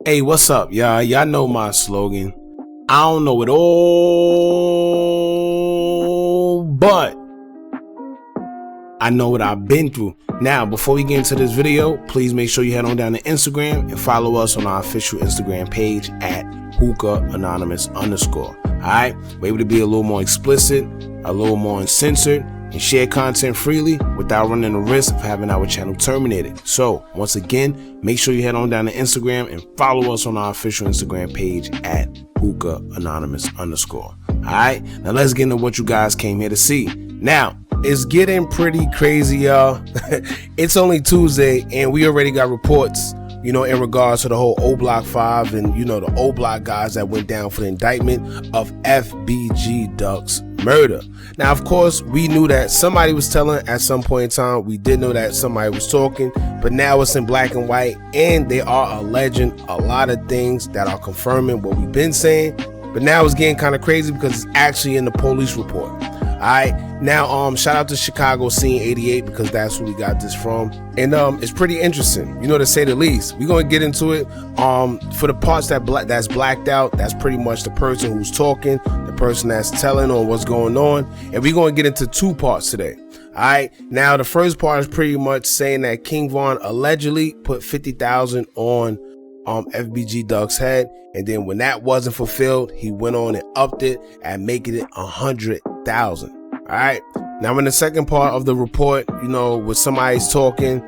Hey, what's up, y'all? Y'all know my slogan. I don't know it all, but I know what I've been through. Now, before we get into this video, please make sure you head on down to Instagram and follow us on our official Instagram page at Hookah Anonymous _. Alright, we're able to be a little more explicit, a little more uncensored, and share content freely without running the risk of having our channel terminated. So, once again, make sure you head on down to Instagram and follow us on our official Instagram page at Hookah Anonymous _. Alright, now let's get into what you guys came here to see. Now, it's getting pretty crazy, y'all. It's only Tuesday and we already got reports, in regards to the whole Oblock 5 and, the Oblock guys that went down for the indictment of FBG Duck's murder. Now, of course, we knew that somebody was telling at some point in time. We did know that somebody was talking, but now it's in black and white, and they are alleging a lot of things that are confirming what we've been saying. But now it's getting kind of crazy because it's actually in the police report. All right, now shout out to Chicago Scene 88 because that's where we got this from, and it's pretty interesting, to say the least. We're gonna get into it. For the parts that's blacked out, that's pretty much the person who's talking, the person that's telling on what's going on, and we're gonna get into two parts today. All right, now the first part is pretty much saying that King Von allegedly put 50,000 on FBG Duck's head, and then when that wasn't fulfilled, he went on and upped it and making it 100,000. All right, now in the second part of the report, when somebody's talking,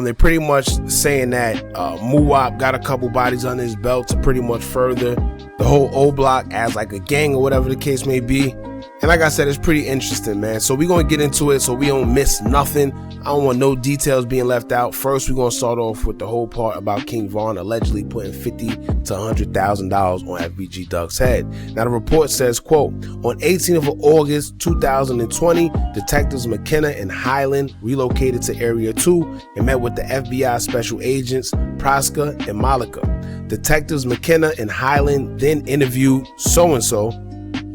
they're pretty much saying that Muwop got a couple bodies under his belt to pretty much further the whole Oblock as like a gang or whatever the case may be. And like I said, it's pretty interesting, man. So we're going to get into it so we don't miss nothing. I don't want no details being left out. First, we're going to start off with the whole part about King Von allegedly putting $50,000 to $100,000 on FBG Duck's head. Now, the report says, quote, on 18th of August 2020, detectives McKenna and Highland relocated to Area 2 and met with the FBI special agents Praska and Malika. Detectives McKenna and Highland then interviewed so-and-so.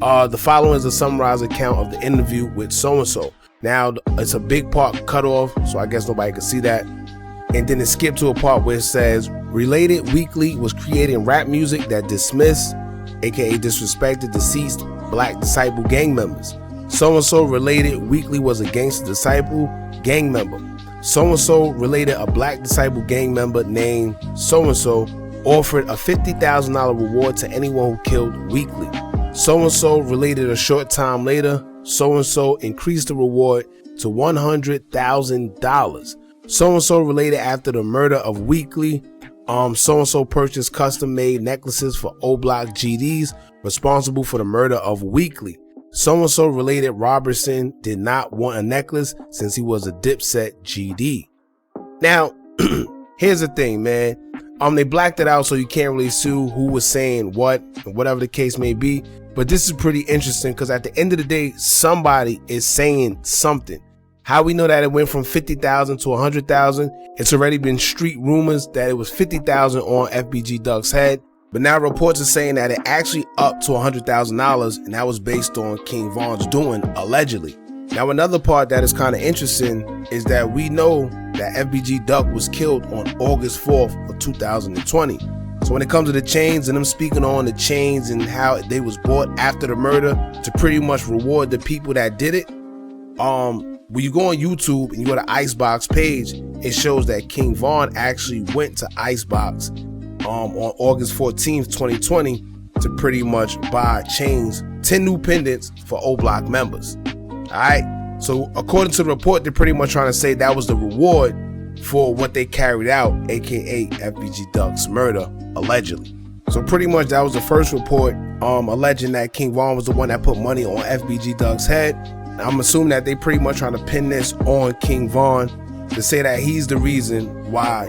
The following is a summarized account of the interview with so-and-so. Now, it's a big part cut off, so I guess nobody can see that. And then it skipped to a part where it says, Related Weekly was creating rap music that dismissed, aka disrespected, deceased Black Disciple gang members. So-and-so related Weekly was a gangster disciple gang member. So-and-so related a Black Disciple gang member named so-and-so offered a $50,000 reward to anyone who killed Weekly. So-and-so related a short time later, so-and-so increased the reward to $100,000. So-and-so related after the murder of Weekly, so-and-so purchased custom-made necklaces for Oblock GDs responsible for the murder of Weekly. So-and-so related Robertson did not want a necklace since he was a Dipset GD. Now, here's the thing, man. They blacked it out so you can't really sue who was saying what, whatever the case may be. But this is pretty interesting because at the end of the day, somebody is saying something. How we know that it went from 50,000 to 100,000? It's already been street rumors that it was 50,000 on FBG Duck's head. But now reports are saying that it actually upped to $100,000, and that was based on King Von's doing, allegedly. Now, another part that is kind of interesting is that we know that FBG Duck was killed on August 4th of 2020. So when it comes to the chains and them speaking on the chains and how they was bought after the murder to pretty much reward the people that did it, when you go on YouTube and you go to Icebox page, it shows that King Von actually went to Icebox on August 14th, 2020 to pretty much buy chains, 10 new pendants for Oblock members. Alright, so according to the report, they're pretty much trying to say that was the reward for what they carried out, aka FBG Duck's murder, allegedly. So pretty much that was the first report alleging that King Von was the one that put money on FBG Duck's head. I'm assuming that they pretty much trying to pin this on King Von to say that he's the reason why,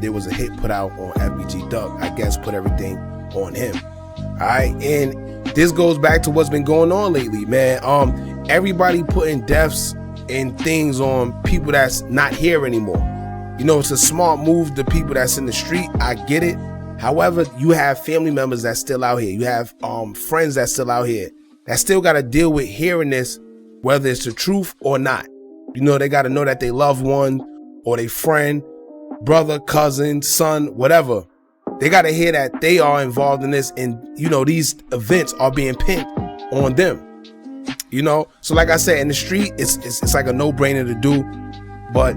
there was a hit put out on FBG Duck. I guess put everything on him. Alright, and this goes back to what's been going on lately, man. Everybody putting deaths and things on people that's not here anymore. It's a smart move to people that's in the street. I get it. However, you have family members that's still out here. You have friends that's still out here that still got to deal with hearing this, whether it's the truth or not. They got to know that they loved one or their friend, brother, cousin, son, whatever, They got to hear that they are involved in this, and you know, these events are being pinned on them. You know, so like I said, in the street, it's like a no-brainer to do, but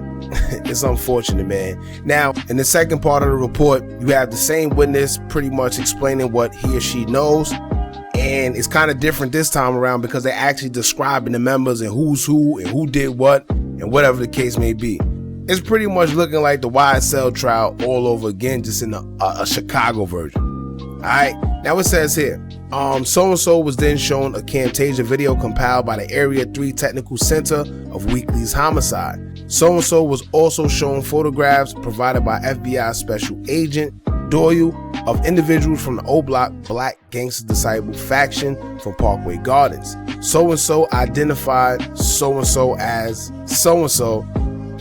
it's unfortunate, man. Now, in the second part of the report, you have the same witness pretty much explaining what he or she knows, and it's kind of different this time around because they're actually describing the members and who's who and who did what and whatever the case may be. It's pretty much looking like the YSL trial all over again, just in a Chicago version. All right, now it says here, so-and-so was then shown a Camtasia video compiled by the Area 3 Technical Center of Weekly's homicide. So-and-so was also shown photographs provided by FBI Special Agent Doyle of individuals from the Oblock Black Gangster Disciple faction from Parkway Gardens. So-and-so identified so-and-so as so-and-so,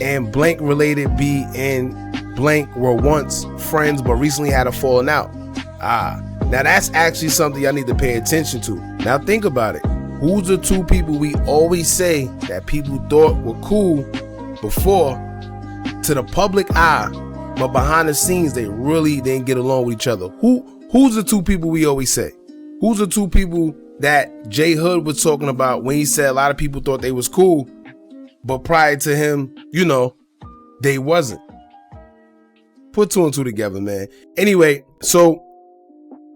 and blank related B and blank were once friends but recently had a falling out. Now that's actually something y'all need to pay attention to. Now think about it. Who's the two people we always say that people thought were cool before to the public eye, but behind the scenes they really didn't get along with each other? Who's the two people we always say? Who's the two people that J Hood was talking about when he said a lot of people thought they was cool, but prior to him, you know, they wasn't? Put two and two together, man. Anyway, so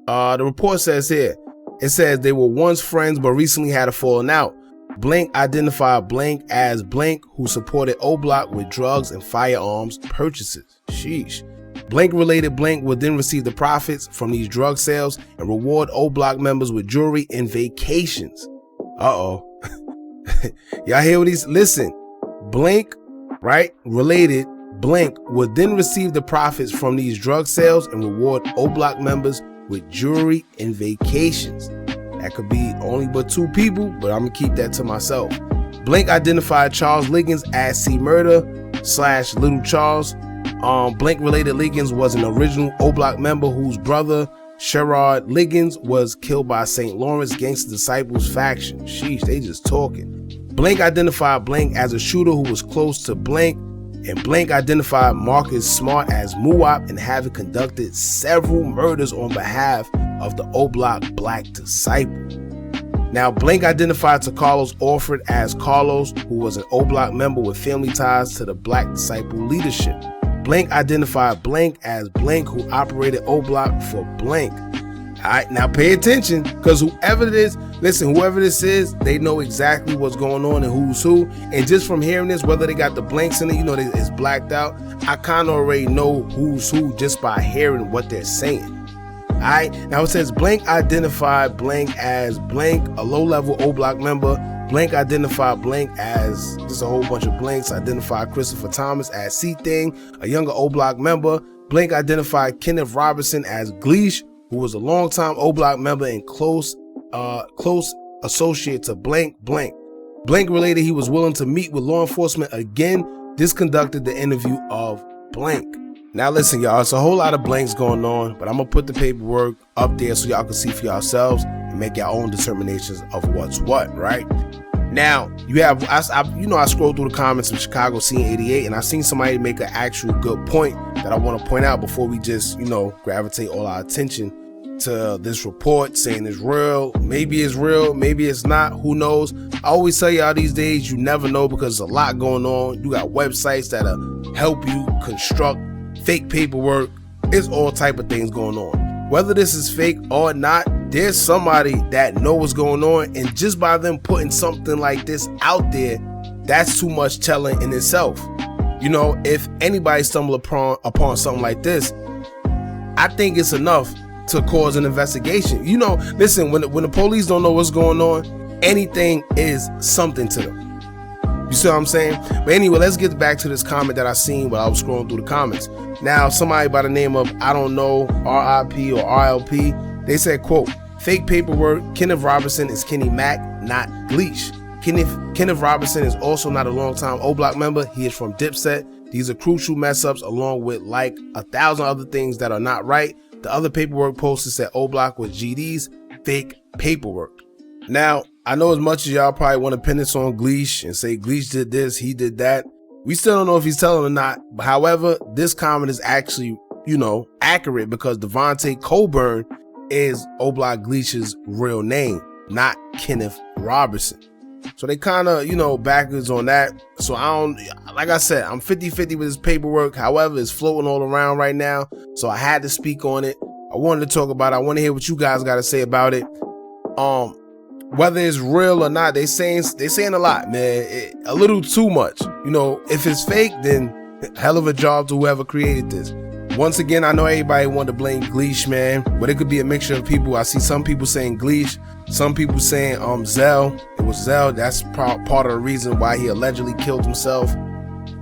the report says here, it says they were once friends but recently had a falling out. Blank identified blank as blank who supported Oblock with drugs and firearms purchases. Sheesh. Blank related blank would then receive the profits from these drug sales and reward Oblock members with jewelry and vacations. Uh-oh. Y'all hear what he's, listen, blank, right, related blank would then receive the profits from these drug sales and reward Oblock members with jewelry and vacations. That could be only but two people, but I'm gonna keep that to myself. Blank identified Charles Liggins as C Murder / Little Charles. Blank related Liggins was an original Oblock member whose brother Sherrod Liggins was killed by St. Lawrence Gangster Disciples faction. Sheesh, they just talking. Blank identified blank as a shooter who was close to blank, and blank identified Marcus Smart as Muwop and having conducted several murders on behalf of the Oblock Black Disciple. Now, blank identified to Carlos Orford as Carlos, who was an Oblock member with family ties to the Black Disciple leadership. Blank identified blank as blank who operated Oblock for blank. All right, now pay attention, because whoever it is, listen, whoever this is, they know exactly what's going on and who's who. And just from hearing this, whether they got the blanks in it, you know, it's blacked out, I kind of already know who's who just by hearing what they're saying. All right, now it says blank identified blank as blank, a low-level Oblock member. Blank identified blank as just a whole bunch of blanks. Identified Christopher Thomas as C-Thing, a younger Oblock member. Blank identified Kenneth Robertson as Gleesh, who was a longtime Oblock member and close associate to blank. Blank related he was willing to meet with law enforcement again. This conducted the interview of blank. Now listen, y'all, it's a whole lot of blanks going on, but I'm gonna put the paperwork up there so y'all can see for yourselves and make your own determinations of what's what, right? Now, you have, I scrolled through the comments of Chicago Scene 88, and I seen somebody make an actual good point that I want to point out before we just, gravitate all our attention to this report saying it's real. Maybe it's real, maybe it's not, who knows? I always tell y'all these days, you never know, because there's a lot going on. You got websites that'll help you construct fake paperwork. It's all type of things going on. Whether this is fake or not, there's somebody that knows what's going on, and just by them putting something like this out there, that's too much telling in itself. If anybody stumble upon something like this, I think it's enough to cause an investigation. Listen, when the police don't know what's going on, anything is something to them. You see what I'm saying? But anyway, let's get back to this comment that I seen while I was scrolling through the comments. Now, somebody by the name of, I don't know, RIP or RLP, they said, quote, fake paperwork, Kenneth Robertson is Kenny Mack, not Gleesh. Kenneth Robertson is also not a longtime Oblock member. He is from Dipset. These are crucial mess ups along with like 1,000 other things that are not right. The other paperwork posted said Oblock with GD's fake paperwork. Now, I know as much as y'all probably want to pin this on Gleesh and say Gleesh did this, he did that. We still don't know if he's telling or not. However, this comment is actually accurate, because Devontae Coburn is Oblock Gleesh's real name, not Kenneth Robertson. So they kind of, backwards on that. So like I said, I'm 50-50 with his paperwork. However, it's floating all around right now. So I had to speak on it. I wanted to talk about it. I want to hear what you guys got to say about it. Whether it's real or not, they saying a lot, man. A little too much. If it's fake, then hell of a job to whoever created this. Once again, I know everybody wanted to blame Gleesh, man, but it could be a mixture of people. I see some people saying Gleesh, some people saying Zell. It was Zell. That's part of the reason why he allegedly killed himself.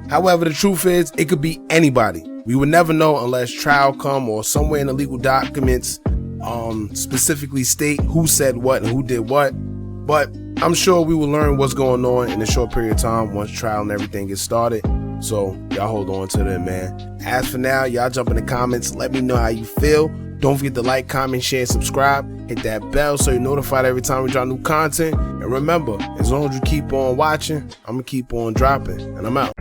However, the truth is, it could be anybody. We would never know unless trial come or somewhere in the legal documents specifically state who said what and who did what. But I'm sure we will learn what's going on in a short period of time once trial and everything gets started. So y'all hold on to that, man. As for now, y'all jump in the comments. Let me know how you feel. Don't forget to like, comment, share, subscribe. Hit that bell so you're notified every time we drop new content. And remember, as long as you keep on watching, I'm going to keep on dropping. And I'm out.